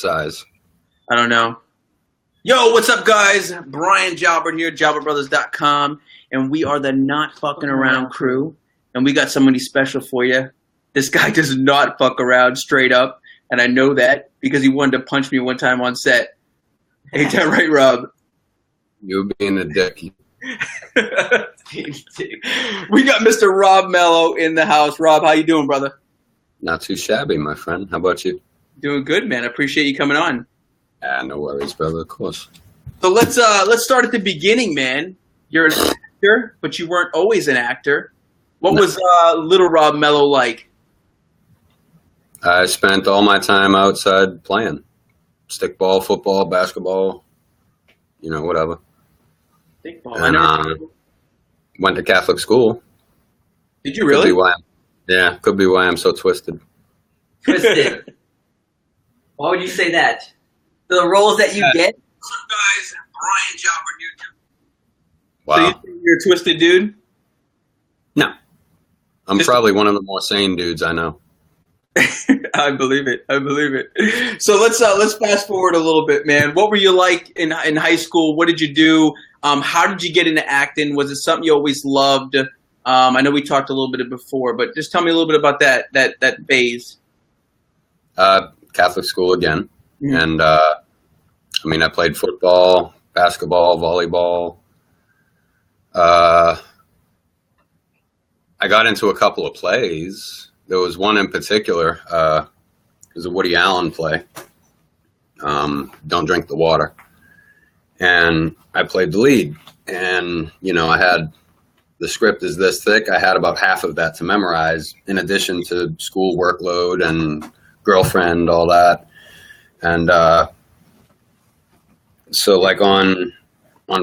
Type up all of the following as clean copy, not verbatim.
size? I don't know. Yo, what's up, guys? Brian Jalbert here, JalbertBrothers.com, and we are the Not Fucking Around crew, and we got somebody special for you. This guy does not fuck around, straight up, and I know that because he wanted to punch me one time on set. Ain't that right, Rob? You being a dick. We got Mr. Rob Mello in the house. Rob, how you doing, brother? Not too shabby, my friend. How about you? Doing good, man. I appreciate you coming on. No worries, brother. Of course. So let's start at the beginning, man. You're an actor, but you weren't always an actor. What was little Rob Mello like? I spent all my time outside playing. Stickball, football, basketball, whatever. Stickball. And went to Catholic school. Did you really? Could be why I'm so twisted. Twisted. Why would you say that? The roles that you get? What's up, guys? Brian Jalbert here. Wow. So you think you're a twisted dude? No. I'm probably one of the more sane dudes I know. I believe it. So let's fast forward a little bit, man. What were you like in high school? What did you do? How did you get into acting? Was it something you always loved? I know we talked a little bit before, but just tell me a little bit about that phase. Catholic school again. Mm-hmm. And I played football, basketball, volleyball. I got into a couple of plays. There was one in particular. It was a Woody Allen play, Don't Drink the Water. And I played the lead. And, I had the script is this thick. I had about half of that to memorize, in addition to school workload and girlfriend, all that. And so like on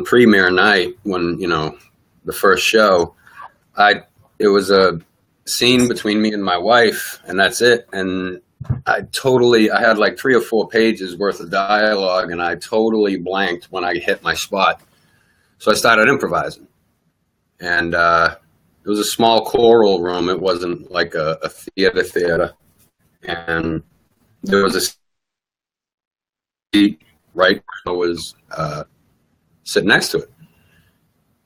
premiere night, when, the first show, it was a scene between me and my wife, and that's it. And I had like 3 or 4 pages worth of dialogue, and I totally blanked when I hit my spot. So I started improvising. And it was a small choral room. It wasn't like a theater. And there was a seat right I was sitting next to it.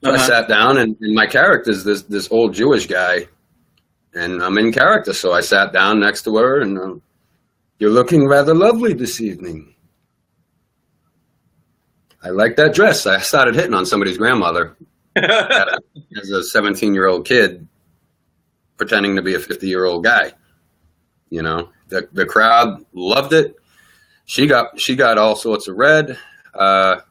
So I sat down, and my character is this old Jewish guy, and I'm in character. So I sat down next to her, and you're looking rather lovely this evening. I like that dress. I started hitting on somebody's grandmother as a 17-year-old kid, pretending to be a 50-year-old guy. The crowd loved it. She got all sorts of red. About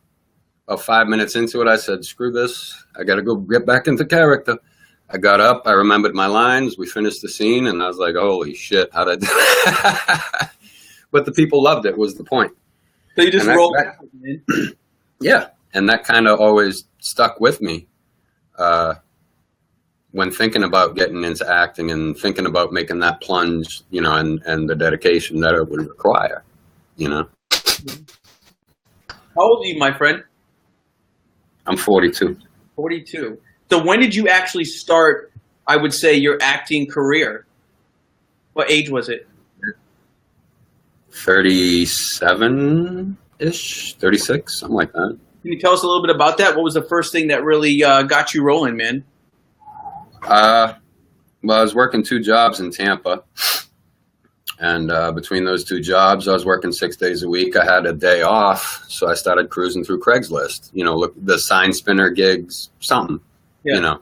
5 minutes into it, I said, screw this. I got to go get back into character. I got up. I remembered my lines. We finished the scene, and I was like, holy shit, how did I do that? But the people loved it, was the point. So you just rolled back, man. Yeah, and that kind of always stuck with me when thinking about getting into acting and thinking about making that plunge, and the dedication that it would require, How old are you, my friend? I'm 42. 42. So when did you actually start, I would say, your acting career? What age was it? 37-ish, 36, something like that. Can you tell us a little bit about that? What was the first thing that really got you rolling, man? Well, I was working 2 jobs in Tampa. And between those 2 jobs, I was working 6 days a week. I had a day off, so I started cruising through Craigslist. Look, the sign spinner gigs, something, to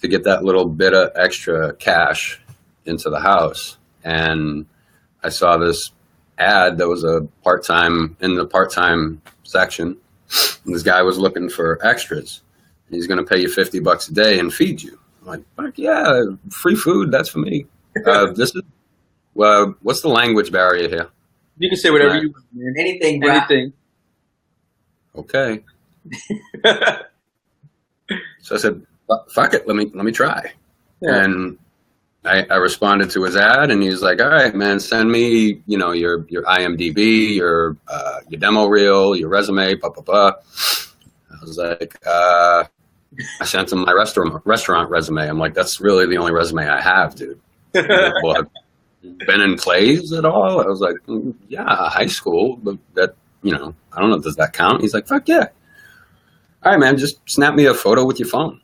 get that little bit of extra cash into the house. And I saw this ad that was in the part-time section. And this guy was looking for extras. He's going to pay you $50 a day and feed you. I'm like, fuck yeah, free food. That's for me. Well, what's the language barrier here? You can say whatever you want, man. Anything. Okay. So I said, fuck it, let me try. Yeah. And I responded to his ad, and he's like, all right, man, send me, your IMDb, your demo reel, your resume, blah, blah, blah. I was like, I sent him my restaurant resume. I'm like, that's really the only resume I have, dude. Well, been in plays at all? I was like, yeah, high school, but that, you know, I don't know, does that count? He's like, fuck yeah. All right, man, just snap me a photo with your phone.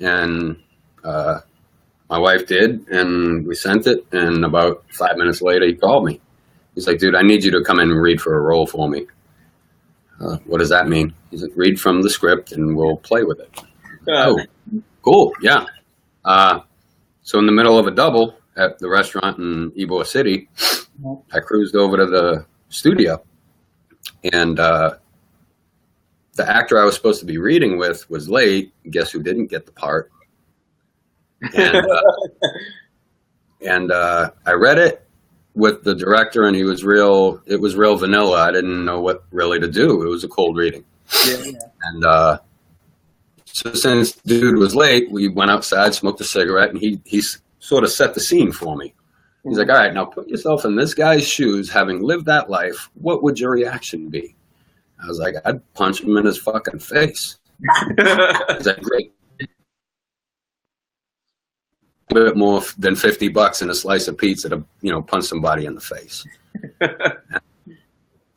And my wife did, and we sent it, and about 5 minutes later, he called me. He's like, dude, I need you to come in and read for a role for me. What does that mean? He's like, read from the script, and we'll play with it. Oh, cool, yeah. So in the middle of a double at the restaurant in Ybor City, I cruised over to the studio, and the actor I was supposed to be reading with was late. Guess who didn't get the part? And I read it with the director, and it was real vanilla. I didn't know what really to do. It was a cold reading. Yeah. And so since dude was late, we went outside, smoked a cigarette, and he sort of set the scene for me. He's like, all right, now put yourself in this guy's shoes, having lived that life. What would your reaction be? I was like, I'd punch him in his fucking face. He's like, great. A bit more than $50 in a slice of pizza to, you know, punch somebody in the face.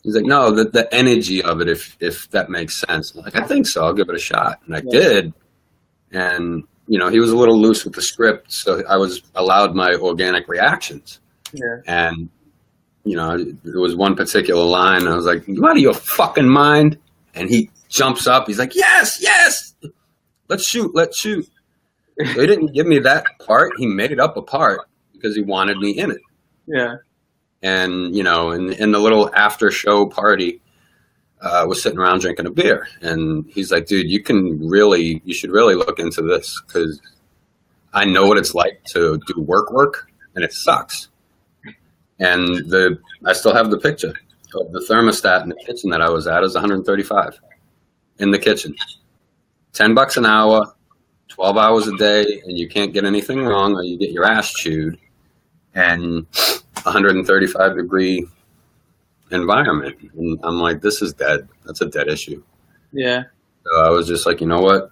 He's like, no, the energy of it, if that makes sense. I'm like, I think so. I'll give it a shot. And I did. And, you know, he was a little loose with the script, so I was allowed my organic reactions. Yeah. And, you know, there was one particular line. I was like, you out of your fucking mind? And he jumps up. He's like, yes, yes. Let's shoot. So he didn't give me that part. He made up a part because he wanted me in it. Yeah. And, you know, in the little after show party, we're sitting around drinking a beer. And he's like, dude, you should really look into this, because I know what it's like to do work, and it sucks. And I still have the picture of the thermostat in the kitchen that I was at. Is 135 in the kitchen. $10 an hour. 12 hours a day, and you can't get anything wrong, or you get your ass chewed, and 135-degree environment. And I'm like, this is dead. That's a dead issue. Yeah. So I was just like, you know what?